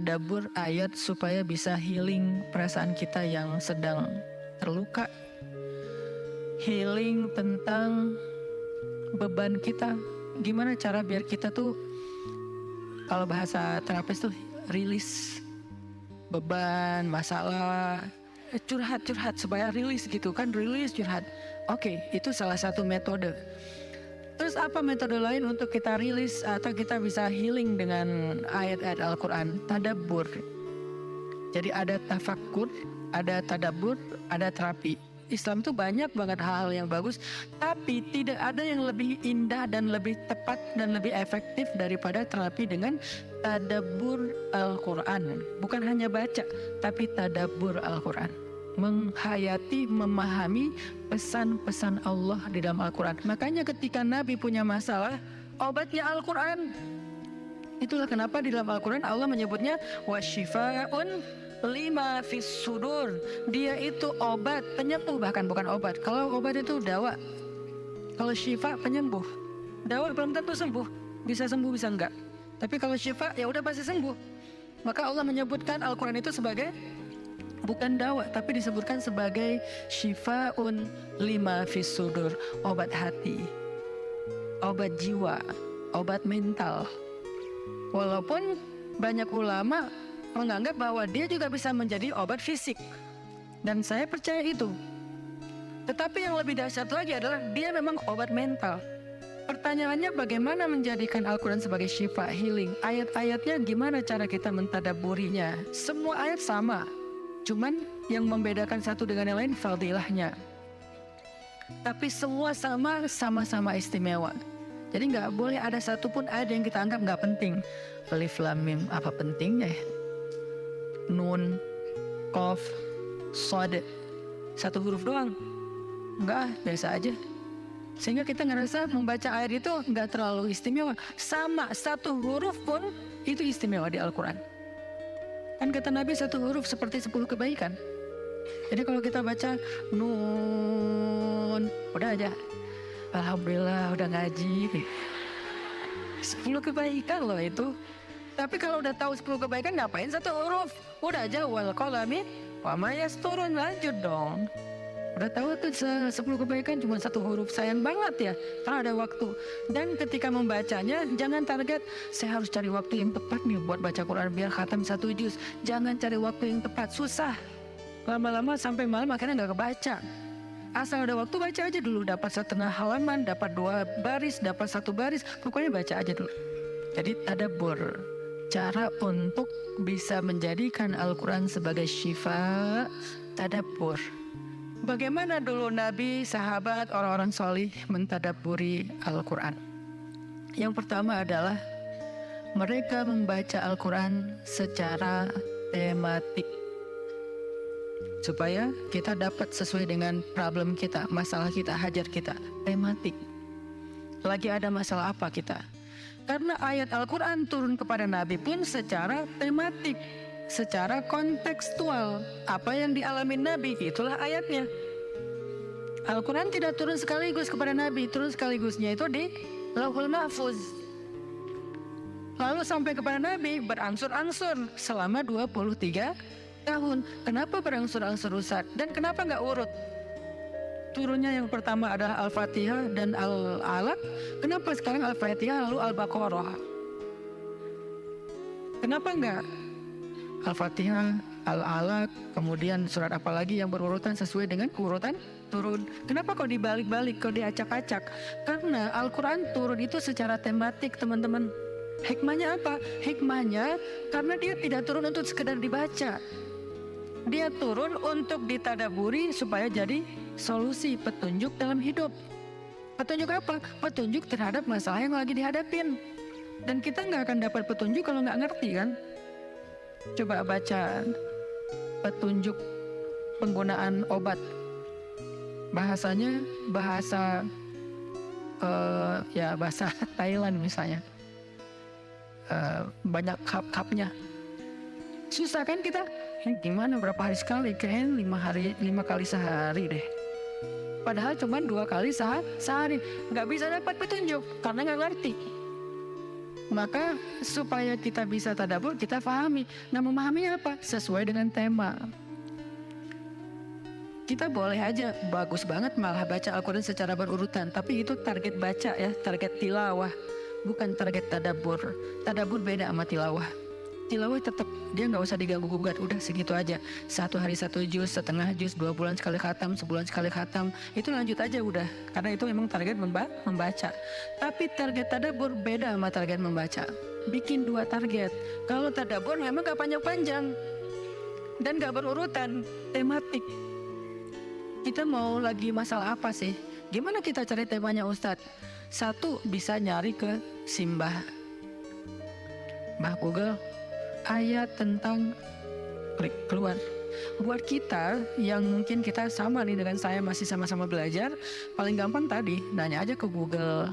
mentadabur ayat supaya bisa healing perasaan kita yang sedang terluka, healing tentang beban kita. Gimana cara biar kita tuh, kalau bahasa terapis tuh, rilis beban, masalah, curhat supaya rilis gitu kan, rilis curhat. Oke, itu salah satu metode. Terus apa metode lain untuk kita rilis atau kita bisa healing dengan ayat-ayat Al-Quran? Tadabbur. Jadi ada tafakkur, ada tadabbur, ada terapi. Islam tuh banyak banget hal-hal yang bagus, tapi tidak ada yang lebih indah dan lebih tepat dan lebih efektif daripada terapi dengan tadabbur Al-Quran. Bukan hanya baca, tapi tadabbur Al-Quran. Menghayati, memahami pesan-pesan Allah di dalam Al-Quran. Makanya ketika Nabi punya masalah, obatnya Al-Quran. Itulah kenapa di dalam Al-Quran Allah menyebutnya wasyifa'un lima fis sudur. Dia itu obat, penyembuh, bahkan bukan obat. Kalau obat itu dawa, kalau syifa penyembuh. Dawa belum tentu sembuh, bisa sembuh bisa enggak. Tapi kalau syifa ya udah pasti sembuh. Maka Allah menyebutkan Al-Quran itu sebagai bukan dawa, tapi disebutkan sebagai syifaun lima fis sudur, obat hati, obat jiwa, obat mental. Walaupun banyak ulama menganggap bahwa dia juga bisa menjadi obat fisik, dan saya percaya itu. Tetapi yang lebih dahsyat lagi adalah dia memang obat mental. Pertanyaannya, bagaimana menjadikan Al-Quran sebagai syifa, healing? Ayat-ayatnya gimana cara kita mentadaburinya? Semua ayat sama, cuman yang membedakan satu dengan yang lain fadilahnya. Tapi semua sama-sama istimewa. Jadi nggak boleh ada satupun ayat yang kita anggap nggak penting. Alif Lam Mim, apa pentingnya ya? Nun, Qaf, Shad, satu huruf doang. Enggak, biasa aja. Sehingga kita ngerasa membaca ayat itu nggak terlalu istimewa. Sama, satu huruf pun itu istimewa di Al-Quran. Kan kata Nabi satu huruf seperti 10 kebaikan. Jadi kalau kita baca Nun, udah aja, alhamdulillah udah ngaji. 10 kebaikan loh itu. Tapi kalau udah tahu 10 kebaikan, ngapain satu huruf? Udah aja wal qalami wa ma yasturun, lanjut dong. Udah tahu tuh 10 kebaikan cuma satu huruf, sayang banget ya kalau ada waktu. Dan ketika membacanya jangan target saya harus cari waktu yang tepat nih buat baca Quran biar khatam 1 juz. Jangan cari waktu yang tepat, susah. Lama-lama sampai malam akhirnya nggak kebaca. Asal ada waktu baca aja dulu, dapat setengah halaman, dapat 2 baris, dapat 1 baris, pokoknya baca aja dulu. Jadi tadabbur, cara untuk bisa menjadikan Al-Quran sebagai syifa, tadabbur. Bagaimana dulu Nabi, sahabat, orang-orang solih mentadabburi Al-Quran? Yang pertama adalah mereka membaca Al-Quran secara tematik, supaya kita dapat sesuai dengan problem kita, masalah kita, hajat kita. Tematik. Lagi ada masalah apa kita? Karena ayat Al-Quran turun kepada Nabi pun secara tematik, secara kontekstual. Apa yang dialami Nabi, itulah ayatnya. Al-Quran tidak turun sekaligus kepada Nabi, turun sekaligusnya itu di Lauhul Mahfuz. Lalu sampai kepada Nabi berangsur-angsur selama 23 tahun. Kenapa berangsur-angsur Ustaz? Dan kenapa nggak urut? Turunnya yang pertama adalah Al-Fatihah dan Al-Alaq. Kenapa sekarang Al-Fatihah lalu Al-Baqarah? Kenapa enggak Al-Fatihah, Al-Alaq, kemudian surat apa lagi yang berurutan sesuai dengan urutan turun? Kenapa kok dibalik-balik, kok diacak-acak? Karena Al-Quran turun itu secara tematik, teman-teman. Hikmahnya apa? Hikmahnya karena dia tidak turun untuk sekedar dibaca. Dia turun untuk ditadaburi supaya jadi solusi, petunjuk dalam hidup. Petunjuk apa? Petunjuk terhadap masalah yang lagi dihadapin. Dan kita nggak akan dapat petunjuk kalau nggak ngerti kan? Coba baca petunjuk penggunaan obat. Bahasanya bahasa bahasa Thailand misalnya. Banyak kap-kapnya. Susah kan kita? Gimana berapa hari sekali? Kayaknya 5 kali sehari deh. Padahal cuma 2 kali sehari. Nggak bisa dapat petunjuk karena nggak ngerti. Maka supaya kita bisa tadabbur, kita pahami. Nah, memahami apa? Sesuai dengan tema. Kita boleh aja bagus banget malah baca Al-Quran secara berurutan, tapi itu target baca ya, target tilawah, bukan target tadabbur. Tadabbur beda sama tilawah. Tilawah tetap dia nggak usah diganggu gugat, udah segitu aja. 1 hari 1 juz, setengah juz, 2 bulan sekali khatam, sebulan sekali khatam, itu lanjut aja udah. Karena itu memang target membaca. Tapi target tadabbur beda sama target membaca. Bikin 2 target. Kalau tadabbur memang nggak panjang-panjang dan nggak berurutan, tematik. Kita mau lagi masalah apa sih? Gimana kita cari temanya Ustadz? 1, bisa nyari ke Simbah Google, ayat tentang klik keluar. Buat kita yang mungkin kita sama nih dengan saya, masih sama-sama belajar, paling gampang tadi nanya aja ke Google,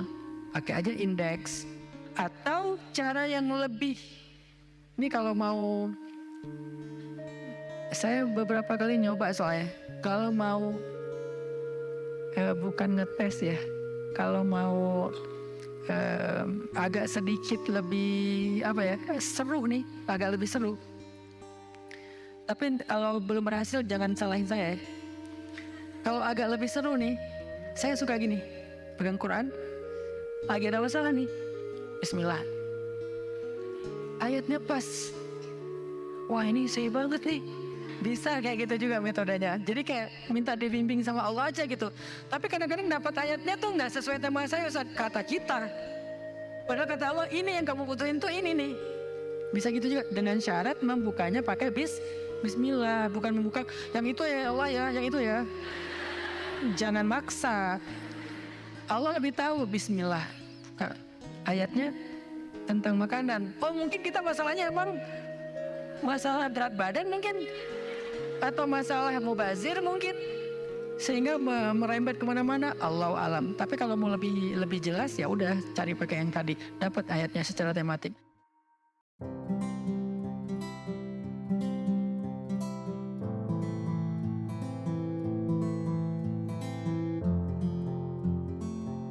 pakai aja indeks. Atau cara yang lebih, ini kalau mau, saya beberapa kali nyoba soalnya, kalau mau bukan ngetes ya, kalau mau agak sedikit lebih seru nih, agak lebih seru. Tapi kalau belum berhasil jangan salahin saya ya. Kalau agak lebih seru nih, saya suka gini, pegang Quran, lagi ada masalah nih, Bismillah, ayatnya pas, wah ini saya banget nih. Bisa kayak gitu juga metodenya. Jadi kayak minta dibimbing sama Allah aja gitu. Tapi kadang-kadang dapat ayatnya tuh nggak sesuai tema saya, Ustaz, kata kita. Padahal kata Allah, ini yang kamu butuhin tuh ini nih. Bisa gitu juga dengan syarat membukanya pakai Bismillah, bukan membuka yang itu ya Allah ya, yang itu ya. Jangan maksa. Allah lebih tahu. Bismillah. Ayatnya tentang makanan. Oh mungkin kita masalahnya emang masalah berat badan mungkin, atau masalah mubazir mungkin, sehingga merembet kemana-mana. Allahu alam. Tapi kalau mau lebih jelas ya udah cari pakai yang tadi, dapat ayatnya secara tematik.